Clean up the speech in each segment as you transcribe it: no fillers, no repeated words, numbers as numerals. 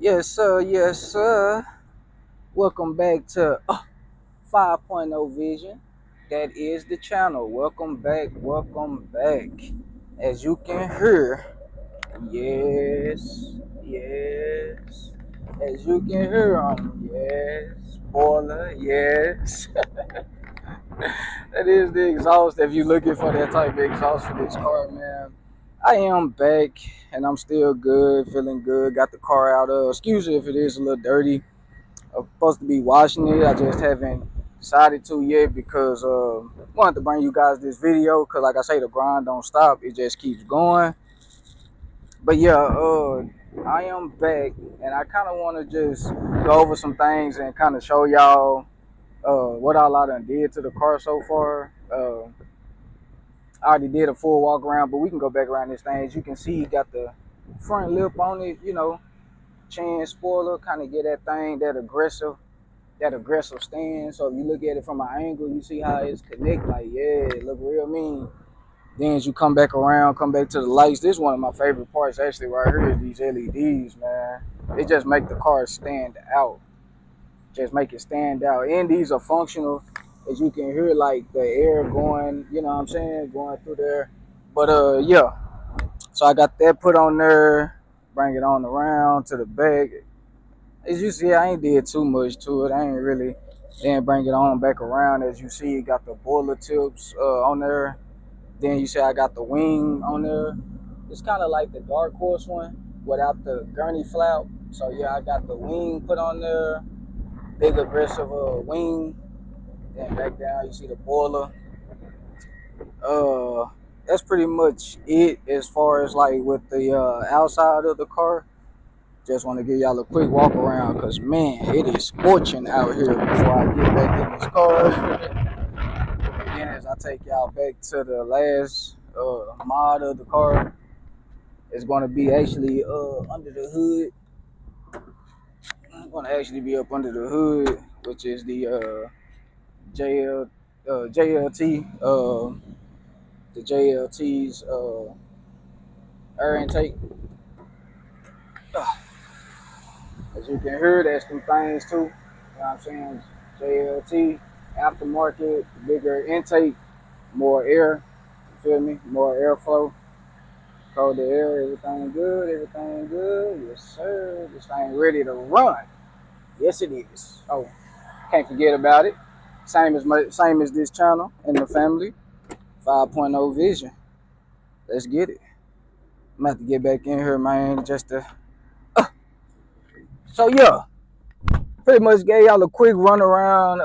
Yes, sir. Yes, sir. Welcome back to 5.0 Vision. That is the channel. Welcome back. Welcome back. As you can hear, yes, yes. As you can hear, yes, spoiler, yes. That is the exhaust. If you're looking for that type of exhaust for this car, man, I am back and I'm still good, feeling good. Got the car out of. Excuse me if it is a little dirty. I'm supposed to be washing it. I just haven't decided to yet because wanted to bring you guys this video because, like I say, the grind don't stop. It just keeps going. But yeah, I am back, and I kind of want to just go over some things and kind of show y'all what all I done did to the car so far. I already did a full walk around, but we can go back around this thing. As you can see, you got the front lip on it, chin spoiler, kind of get that thing that aggressive stand. So if you look at it from an angle, you see how it's connect. Like, yeah, it look real mean. Then as you come back around, come back to the lights. This is one of my favorite parts actually right here is these LEDs, man. They just make the car stand out. Just make it stand out. And these are functional. As you can hear like the air going, you know what I'm saying, going through there. But yeah. So I got that put on there, bring it on around to the back. As you see, I ain't did too much to it. I ain't really then bring it on back around. As you see, you got the boiler tips on there. Then you see I got the wing on there. It's kind of like the dark horse one without the gurney flap. So yeah, I got the wing put on there. Big aggressive wing. Then back down, you see the boiler. Uh, that's pretty much it as far as like with the outside of the car. Just want to give y'all a quick walk around because, man, it is scorching out here before I get back in this car. Again, as I take y'all back to the last mod of the car, it's going to be actually under the hood. It's going to actually be up under the hood, which is the JLT, the JLT's air intake. As you can hear, there's some things too. You know what I'm saying? JLT, aftermarket, bigger intake, more air. You feel me? More airflow. Colder air, everything good, everything good. Yes, sir. This thing ready to run. Yes, it is. Oh, can't forget about it. Same as this channel and the family. 5.0 Vision. Let's get it. I'm about to get back in here, man. So yeah, pretty much gave y'all a quick run around.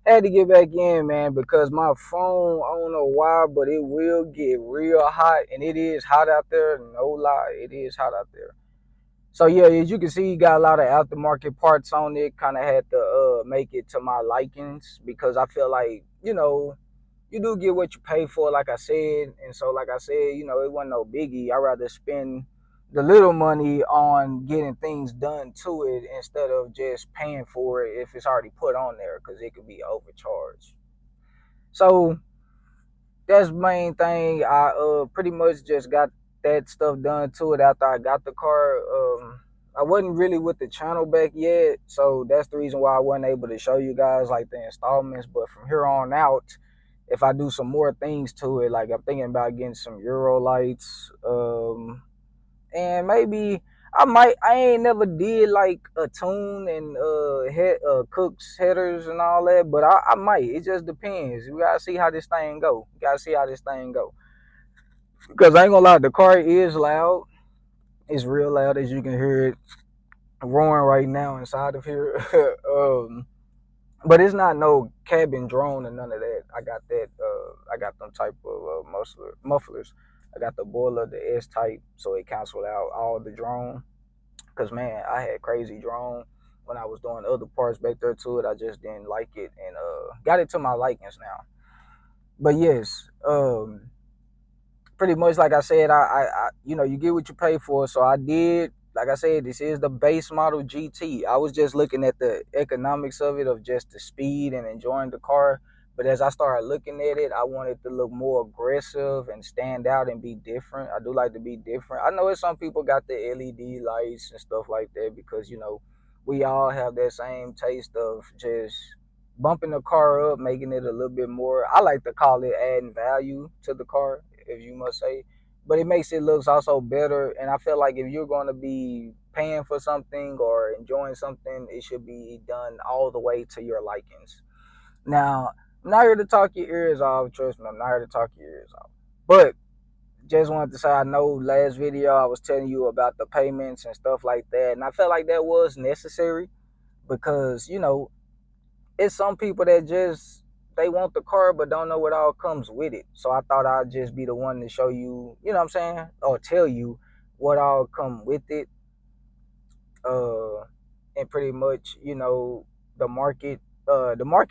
Had to get back in, man, because my phone, I don't know why, but it will get real hot, and it is hot out there. No lie, it is hot out there. So yeah, as you can see, you got a lot of aftermarket parts on it. Kind of had to make it to my likings because I feel like you do get what you pay for, like I said. And so, like I said, it wasn't no biggie. I'd rather spend the little money on getting things done to it instead of just paying for it if it's already put on there because it could be overcharged. So that's the main thing. I pretty much just got that stuff done to it after I got the car. I wasn't really with the channel back yet, so that's the reason why I wasn't able to show you guys like the installments. But from here on out, if I do some more things to it, like I'm thinking about getting some Euro lights, and maybe I ain't never did like a tune and cooks headers and all that, but I might. It just depends. We gotta see how this thing go. We gotta see how this thing go. Because I ain't gonna lie, the car is loud. It's real loud, as you can hear it roaring right now inside of here. But it's not no cabin drone or none of that. I got that. I got them type of mufflers. I got the boiler, the S type, so it canceled out all the drone. Cause man, I had crazy drone when I was doing other parts back there to it. I just didn't like it, and got it to my likings now. But yes, pretty much like I said, you get what you pay for. So I did. Like I said, this is the base model GT. I was just looking at the economics of it, of just the speed and enjoying the car. But as I started looking at it, I wanted to look more aggressive and stand out and be different. I do like to be different. I know that some people got the LED lights and stuff like that because, we all have that same taste of just bumping the car up, making it a little bit more. I like to call it adding value to the car, if you must say. But it makes it looks also better. And I feel like if you're going to be paying for something or enjoying something, it should be done all the way to your likings. Now, I'm not here to talk your ears off. Trust me, I'm not here to talk your ears off. But just wanted to say, I know last video I was telling you about the payments and stuff like that, and I felt like that was necessary because it's some people that just they want the car but don't know what all comes with it. So I thought I'd just be the one to show you, you know what I'm saying, or tell you what all come with it. uh, and pretty much, the market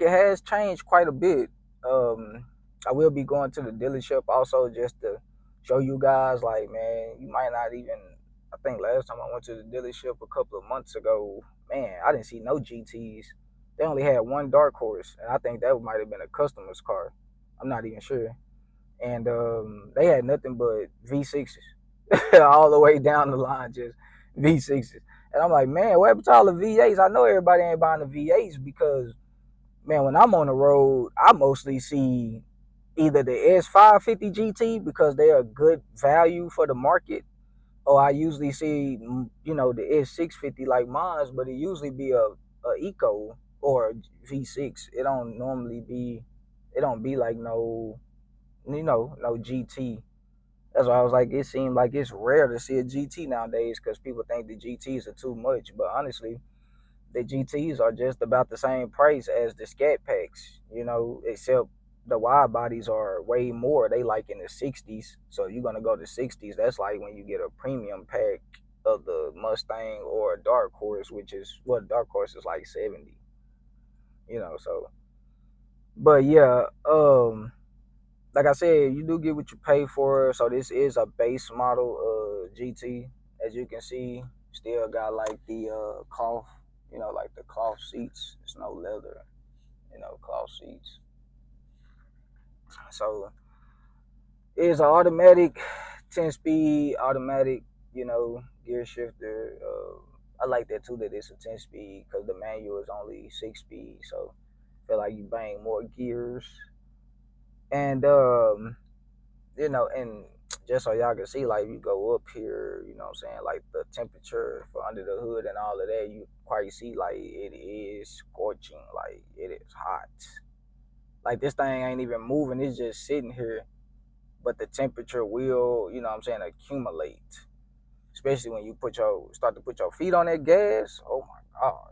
has changed quite a bit. I will be going to the dealership also just to show you guys, like, man, you might not even. I think last time I went to the dealership a couple of months ago, man, I didn't see no GTs. They only had one dark horse, and I think that might have been a customer's car. I'm not even sure. And they had nothing but V6s all the way down the line, just V6s. And I'm like, man, what happened to all the V8s? I know everybody ain't buying the V8s because, man, when I'm on the road, I mostly see either the S550 GT because they're a good value for the market, or I usually see, the S650 like mine's, but it usually be a Eco or a V6. It don't be like no GT. That's why I was like, it seemed like it's rare to see a GT nowadays because people think the GTs are too much. But honestly, the GTs are just about the same price as the Scat Packs, except the wide bodies are way more. They like in the 60s. So if you're going to go to 60s, that's like when you get a premium pack of the Mustang or a Dark Horse, which is what Dark Horse is like 70, so. But yeah, like I said, you do get what you pay for. So this is a base model GT. As you can see, still got like the cloth, like the cloth seats. It's no leather, cloth seats. So it's an automatic 10-speed automatic, gear shifter. I like that too, that it's a 10-speed because the manual is only 6-speed. So I feel like you bang more gears. And and just so y'all can see, like, you go up here, you know what I'm saying, like the temperature for under the hood and all of that, you quite see, like, it is scorching, like, it is hot. Like, this thing ain't even moving, it's just sitting here, but the temperature will, accumulate. Especially when you start to put your feet on that gas. Oh my gosh.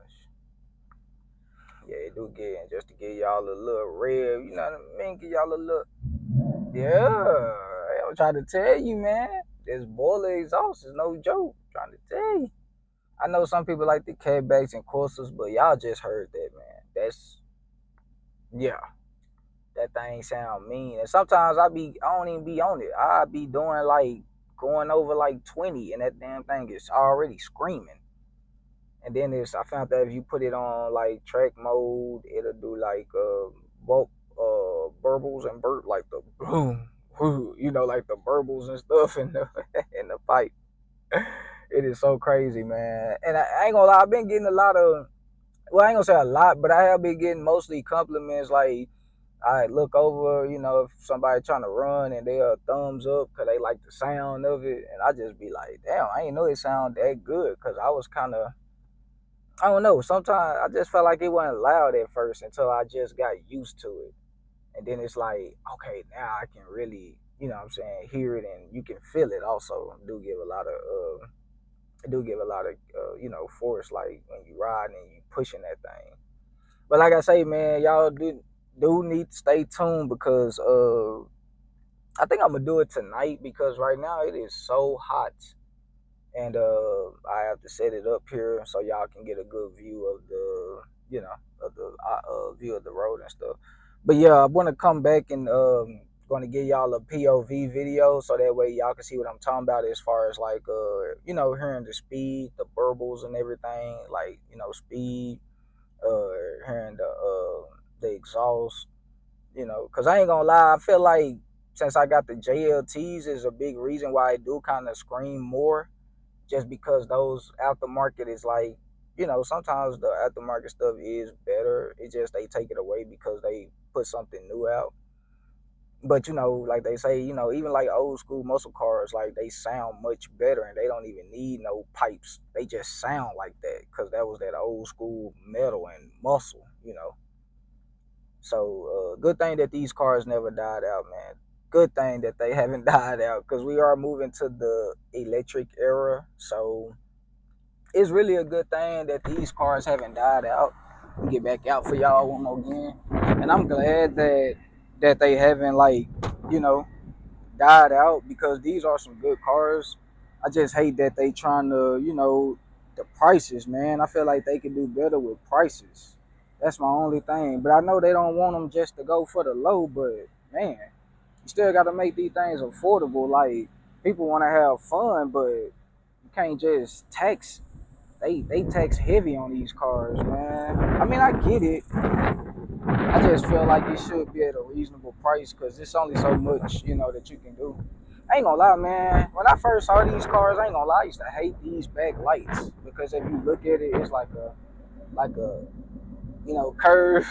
Yeah, it do get, and just to give y'all a little rev, you know what I mean? Give y'all a little. Yeah, I'm trying to tell you, man. This boiler exhaust is no joke. I'm trying to tell you. I know some people like the catbacks and Corsas, but y'all just heard that, man. Yeah, that thing sound mean. And sometimes I don't even be on it. I be doing like going over like 20, and that damn thing is already screaming. And then I found that if you put it on like track mode, it'll do like bulk burbles and like the boom, like the burbles and stuff in the in the pipe. It is so crazy, man. And I ain't gonna lie, I've been getting a lot of, well, I ain't gonna say a lot, but I have been getting mostly compliments. Like, I look over, if somebody trying to run and they a thumbs up because they like the sound of it, and I just be like, damn, I ain't know it sound that good because I was kind of, I don't know. Sometimes I just felt like it wasn't loud at first until I just got used to it. And then it's like, okay, now I can really, what I'm saying, hear it, and you can feel it also. It do give a lot of force, like when you ride and you pushing that thing. But like I say, man, y'all do need to stay tuned because I think I'm gonna do it tonight because right now it is so hot, and I have to set it up here so y'all can get a good view of the view of the road and stuff. But yeah, I want to come back and going to give y'all a POV video so that way y'all can see what I'm talking about as far as like hearing the speed, the burbles and everything, like speed, hearing the exhaust, You know, because I ain't gonna lie, I feel like since I got the JLTs is a big reason why I do kind of scream more, just because those aftermarket is like, you know, sometimes the aftermarket stuff is better. It just they take it away because they put something new out. But you know, like they say, you know, even like old school muscle cars, like they sound much better and they don't even need no pipes. They just sound like that because that was that old school metal and muscle, you know. So good thing that these cars never died out, man. Good thing that they haven't died out because we are moving to the electric era. So it's really a good thing that these cars haven't died out. Get back out for y'all one more again, and I'm glad that they haven't like, you know, died out because these are some good cars. I just hate that they trying to, you know, the prices, man. I feel like they could do better with prices. That's my only thing. But I know they don't want them just to go for the low, but man, you still got to make these things affordable. Like people want to have fun, but you can't just tax. They tax heavy on these cars, man. I mean, I get it. I just feel like it should be at a reasonable price because it's only so much, you know, that you can do. I ain't gonna lie, man. When I first saw these cars, I ain't gonna lie, I used to hate these back lights because if you look at it, it's like a you know curve.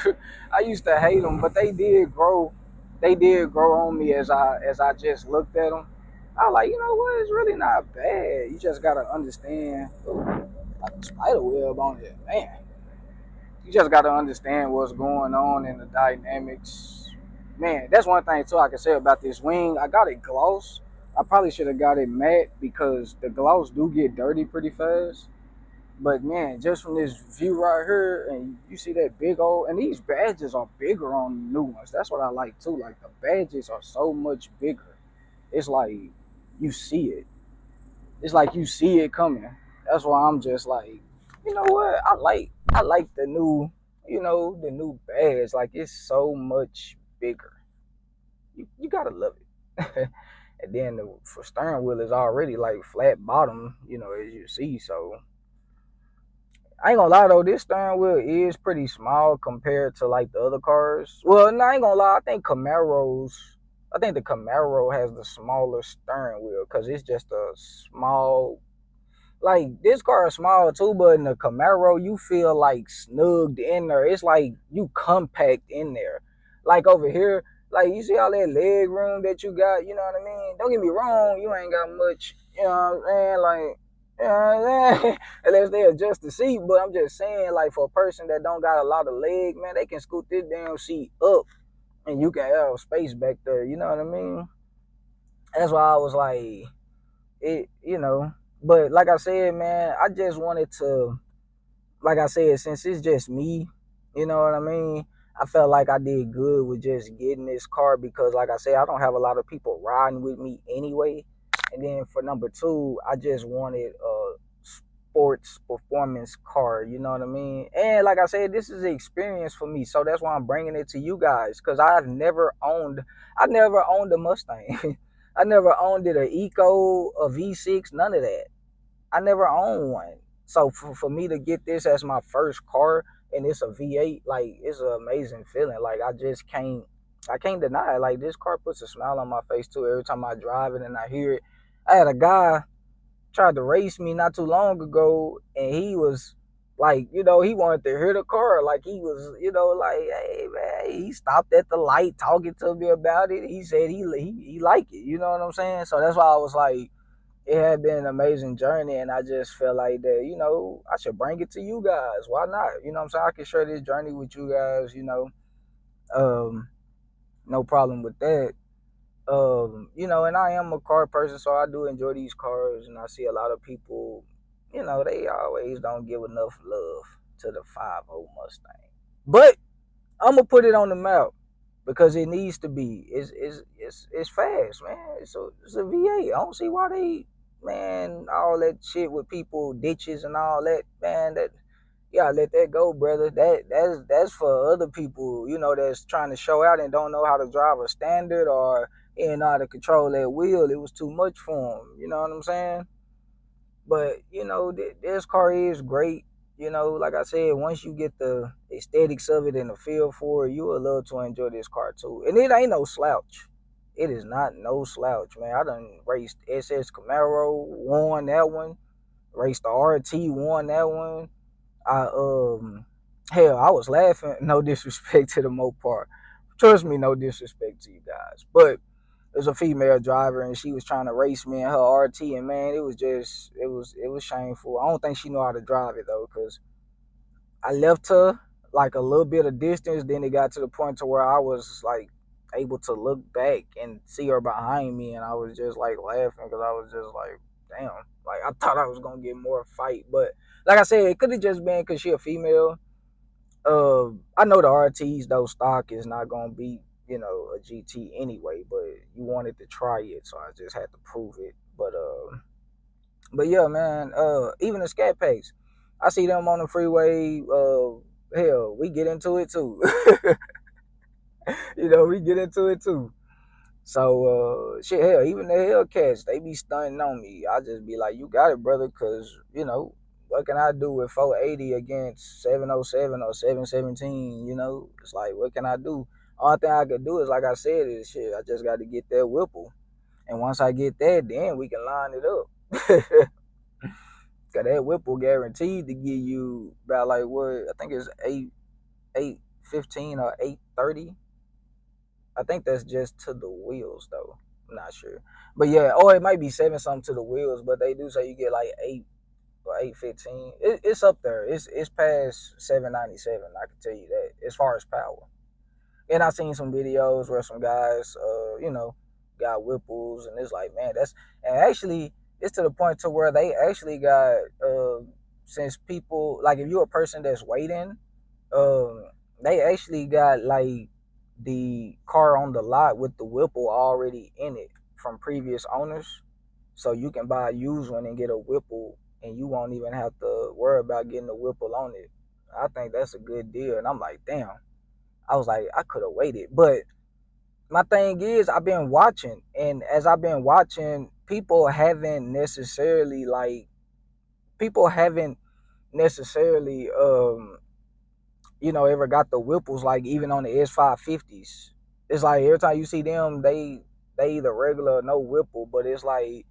I used to hate them, but they did grow. They did grow on me as I just looked at them. I was like, you know what? It's really not bad. You just gotta understand. Ooh, like a spider web on it, man. You just got to understand what's going on in the dynamics. Man, that's one thing too I can say about this wing. I got it gloss. I probably should have got it matte because the gloss do get dirty pretty fast. But man, just from this view right here, and you see that big old, and these badges are bigger on new ones. That's what I like too. Like the badges are so much bigger. It's like you see it. It's like you see it coming. That's why I'm just like, you know what? I like the new, you know, the new badge. Like it's so much bigger. You gotta love it. And then the for steering wheel is already like flat bottom, you know, as you see. So I ain't gonna lie though, this steering wheel is pretty small compared to like the other cars. Well, no, I ain't gonna lie. I think the Camaro has the smaller steering wheel because it's just a small. Like this car is small too, but in the Camaro, you feel like snugged in there. It's like you compact in there. Like over here, like you see all that leg room that you got. You know what I mean? Don't get me wrong, you ain't got much. You know what I'm saying? Like, you know what I'm saying? Unless they adjust the seat, but I'm just saying, like for a person that don't got a lot of leg, man, they can scoot this damn seat up, and you can have space back there. You know what I mean? That's why I was like, it, you know. But like I said, man, I just wanted to, like I said, since it's just me, you know what I mean? I felt like I did good with just getting this car because, like I said, I don't have a lot of people riding with me anyway. And then for number two, I just wanted a sports performance car, you know what I mean? And like I said, this is an experience for me, so that's why I'm bringing it to you guys because I never owned a Mustang. I never owned it, a Eco, a V6, none of that. I never owned one. So for me to get this as my first car and it's a V8, like it's an amazing feeling. Like I can't deny it. Like this car puts a smile on my face too every time I drive it and I hear it. I had a guy tried to race me not too long ago and he was like, you know, he wanted to hear the car. Like he was, you know, like, hey man, he stopped at the light talking to me about it. He said he liked it, you know what I'm saying? So that's why I was like, it had been an amazing journey and I just felt like that, you know, I should bring it to you guys. Why not? You know what I'm saying? I can share this journey with you guys, you know. Um, no problem with that. You know, and I am a car person, so I do enjoy these cars and I see a lot of people, you know, they always don't give enough love to the 5.0 Mustang. But I'm gonna put it on the map because it needs to be. It's fast, man. It's a V8. I don't see why they, man, all that shit with people ditches and all that, man. That you gotta let that go, brother. That's for other people, you know, that's trying to show out and don't know how to drive a standard or ain't know how to control that wheel. It was too much for them. You know what I'm saying? But you know, this car is great. you know, like I said, once you get the aesthetics of it and the feel for it, you will love to enjoy this car too. And it ain't no slouch. It is not no slouch, man. I done raced SS Camaro, won that one. Raced the RT, won that one. I hell, I was laughing. No disrespect to the Mopar. Trust me, no disrespect to you guys. But there's a female driver and she was trying to race me in her RT, and man, it was just it was shameful. I don't think she know how to drive it though, cause I left her like a little bit of distance. Then it got to the point to where I was like able to look back and see her behind me, and I was just like laughing because I was just like, damn, like I thought I was gonna get more fight, but like I said, it could have just been because she a female. I know the RTs though stock is not gonna be, you know, a GT anyway, but you wanted to try it, so I just had to prove it. But yeah, man. Even the scat packs, I see them on the freeway. Hell, we get into it too. You know, we get into it too. So shit, hell, even the Hellcats, they be stunting on me. I just be like, you got it, brother, cause you know what can I do with 480 against 707 or 717? You know, it's like what can I do? Only thing I could do is like I said is shit. I just got to get that Whipple, and once I get that, then we can line it up. Cause that Whipple guaranteed to give you about like what I think it's 815 or 830. I think that's just to the wheels though. I'm not sure. But yeah, or it might be seven something to the wheels, but they do say you get like 8 or 815. It's up there. It's past 797. I can tell you that as far as power. And I seen some videos where some guys, you know, got Whipples, and it's like, man, that's and actually it's to the point to where they actually got since people like if you're a person that's waiting, um, they actually got like the car on the lot with the Whipple already in it from previous owners. So you can buy a used one and get a Whipple, and you won't even have to worry about getting a Whipple on it. I think that's a good deal. And I'm like, damn. I was like, I could have waited. But my thing is, I've been watching, and as I've been watching, people haven't necessarily you know, ever got the Whipples like even on the S550s. It's like every time you see them, they either regular or no Whipple, but it's like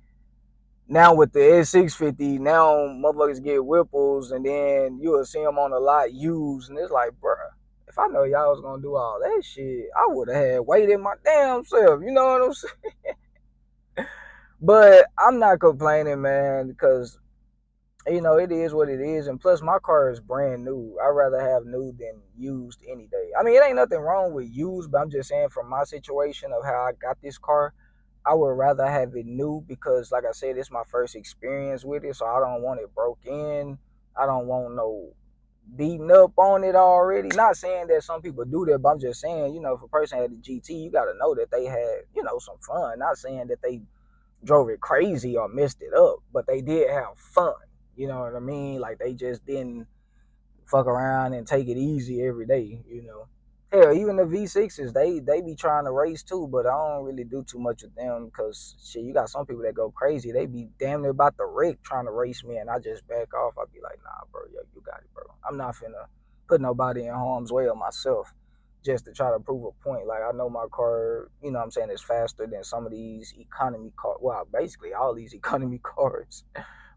now with the S650, now motherfuckers get Whipples, and then you'll see them on the lot used, and it's like, bruh, if I know y'all was gonna do all that shit, I would have had waited my damn self. You know what I'm saying? But I'm not complaining, man, because you know it is what it is, and plus my car is brand new. I'd rather have new than used any day. I mean, it ain't nothing wrong with used, but I'm just saying from my situation of how I got this car, I would rather have it new because, like I said, it's my first experience with it, so I don't want it broke in. I don't want no beating up on it already. Not saying that some people do that, but I'm just saying, you know, if a person had a GT, you got to know that they had, you know, some fun. Not saying that they drove it crazy or messed it up, but they did have fun. You know what I mean? Like they just didn't fuck around and take it easy every day, you know. Hell, even the V6s, they be trying to race too, but I don't really do too much with them because shit, you got some people that go crazy. They be damn near about to wreck trying to race me, and I just back off. I be like, nah, bro, yo, you got it, bro. I'm not finna put nobody in harm's way or myself just to try to prove a point. Like I know my car, you know what I'm saying, is faster than some of these economy cars. Well, basically all these economy cars.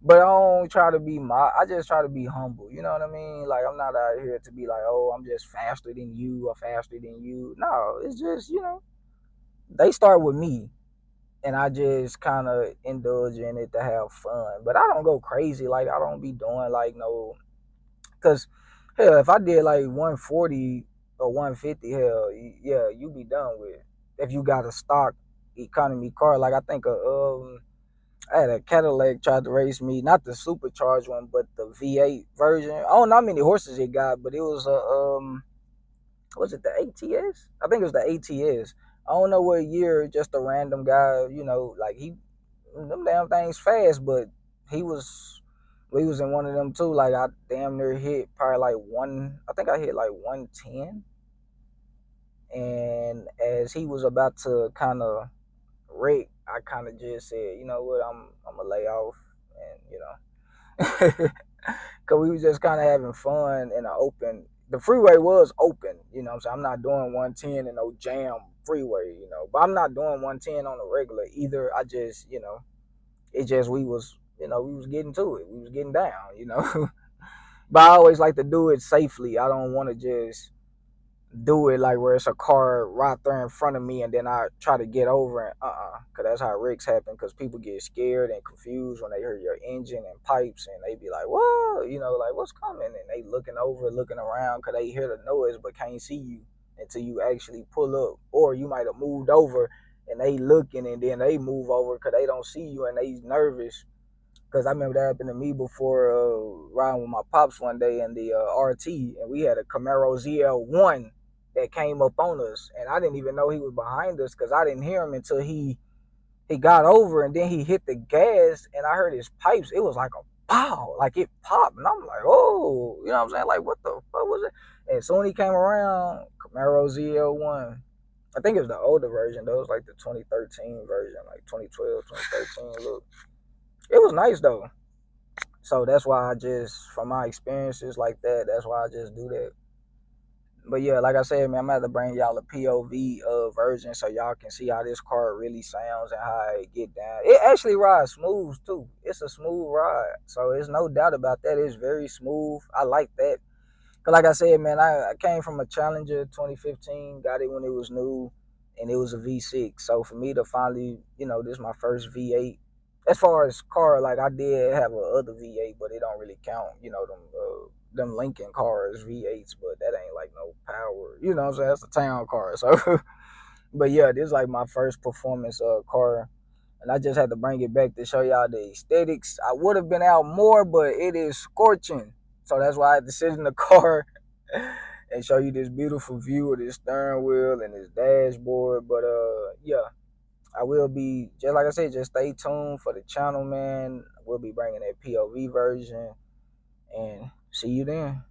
But I don't try to be I just try to be humble. You know what I mean? Like I'm not out here to be like, oh, I'm just faster than you or faster than you. No, it's just, you know, they start with me, and I just kind of indulge in it to have fun. But I don't go crazy. Like I don't be doing like no, cause hell, if I did like 140 or 150, hell, yeah, you be done with. If you got a stock economy car, like I think I had a Cadillac tried to race me, not the supercharged one, but the V8 version. I don't know how many horses it got, but it was a was it the ATS? I think it was the ATS. I don't know what year. Just a random guy, you know, like them damn things fast, but he was we was in one of them too. Like I damn near hit probably like one. I think I hit like 110, and as he was about to kind of wreck, I kind of just said, you know what, I'm gonna lay off, and you know, Cause we was just kind of having fun in the open. The freeway was open, you know what I'm saying? I'm not doing 110 in no jam freeway, you know. But I'm not doing 110 on the regular either. I just, you know, it just we was, you know, we was getting to it. We was getting down, you know. But I always like to do it safely. I don't want to just do it like where it's a car right there in front of me and then I try to get over and because that's how wrecks happen, because people get scared and confused when they hear your engine and pipes and they be like, whoa, you know, like what's coming, and they looking over, looking around because they hear the noise but can't see you until you actually pull up, or you might have moved over and they looking and then they move over because they don't see you and they nervous. Because I remember that happened to me before, riding with my pops one day in the RT, and we had a Camaro ZL1 that came up on us, and I didn't even know he was behind us because I didn't hear him until he got over, and then he hit the gas, and I heard his pipes. It was like a pow, like it popped, and I'm like, oh, you know what I'm saying? Like, what the fuck was it? And soon he came around, Camaro ZL1. I think it was the older version, though. It was like the 2013 version, like 2012, 2013. Look, it was nice though. So that's why I just, from my experiences like that, that's why I just do that. But yeah, like I said, man, I'm gonna have to bring y'all a POV version so y'all can see how this car really sounds and how it get down. It actually rides smooth too. It's a smooth ride, so there's no doubt about that. It's very smooth. I like that. Cause like I said, man, I came from a Challenger 2015, got it when it was new, and it was a V6. So for me to finally, you know, this is my first V8. As far as car, like I did have a other V8, but it don't really count. You know, them Lincoln cars V8s, but that ain't like no power. You know what I'm saying? That's a town car. So, but yeah, this is like my first performance car, and I just had to bring it back to show y'all the aesthetics. I would have been out more, but it is scorching. So that's why I had to sit in the car and show you this beautiful view of this steering wheel and this dashboard. But yeah, I will be, just like I said, just stay tuned for the channel, man. We'll be bringing that POV version, and see you then.